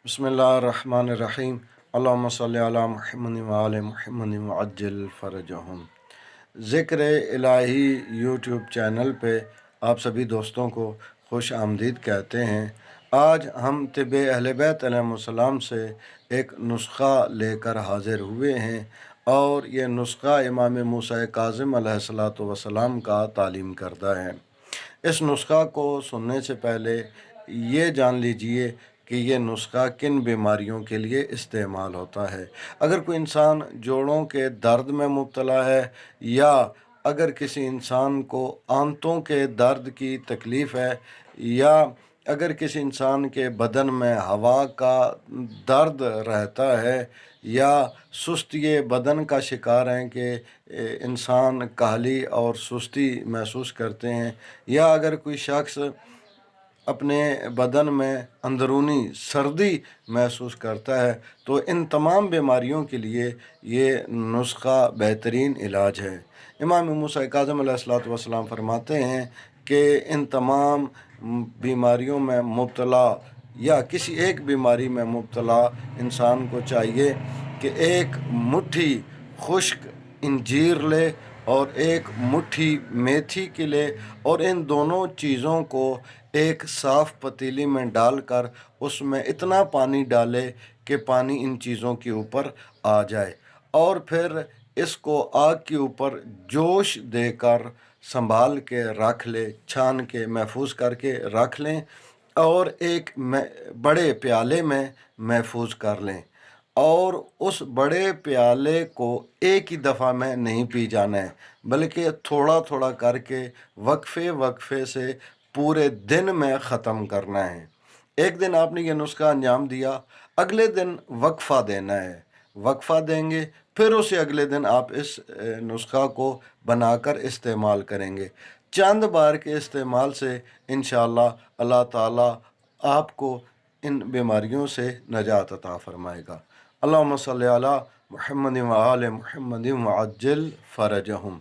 बिस्मिल्लाहिर्रहमानिर्रहीम। अल्लाहुम्मा सल्लि अला मुहम्मद व आले मुहम्मद वअज्जिल फरजहुम। ज़िक्र इलाही यूट्यूब चैनल पे आप सभी दोस्तों को खुश आमदीद कहते हैं। आज हम तिब अहले बैत अलैहिस्सलाम से एक नुस्ख़ा लेकर हाज़िर हुए हैं और ये नुस्ख़ा इमाम मूसा काज़िम अलैहिस्सलातु वस्सलाम का तालीम करदा है। इस नुस्ख़ा को सुनने से पहले ये जान लीजिए कि ये नुस्ख़ा किन बीमारियों के लिए इस्तेमाल होता है। अगर कोई इंसान जोड़ों के दर्द में मुब्तला है या अगर किसी इंसान को आंतों के दर्द की तकलीफ़ है या अगर किसी इंसान के बदन में हवा का दर्द रहता है या सुस्ती बदन का शिकार हैं कि इंसान काहली और सुस्ती महसूस करते हैं या अगर कोई शख्स अपने बदन में अंदरूनी सर्दी महसूस करता है तो इन तमाम बीमारियों के लिए ये नुस्ख़ा बेहतरीन इलाज है। इमाम मूसा काज़िम अलैहिस्सलातु वस्सलाम फरमाते हैं कि इन तमाम बीमारियों में मुब्तला या किसी एक बीमारी में मुब्तला इंसान को चाहिए कि एक मुट्ठी खुश्क इंजीर ले और एक मुट्ठी मेथी की ले और इन दोनों चीज़ों को एक साफ़ पतीली में डालकर उसमें इतना पानी डाले कि पानी इन चीज़ों के ऊपर आ जाए और फिर इसको आग के ऊपर जोश देकर संभाल के रख ले, छान के महफूज करके रख लें और एक बड़े प्याले में महफूज कर लें और उस बड़े प्याले को एक ही दफ़ा में नहीं पी जाना है बल्कि थोड़ा थोड़ा करके वक्फे वक्फे से पूरे दिन में ख़त्म करना है। एक दिन आपने ये नुस्ख़ा अंजाम दिया, अगले दिन वक्फ़ा देना है, वक्फ़ा देंगे फिर उसे अगले दिन आप इस नुस्ख़ा को बनाकर इस्तेमाल करेंगे। चंद बार के इस्तेमाल से इंशाअल्लाह अल्लाह ताला आपको इन बीमारियों से नजात अता फ़रमाएगा। अल्लाहुम्मा सल्लि अला मुहम्मद व आले मुहम्मद वअज्जिल फरजहुम।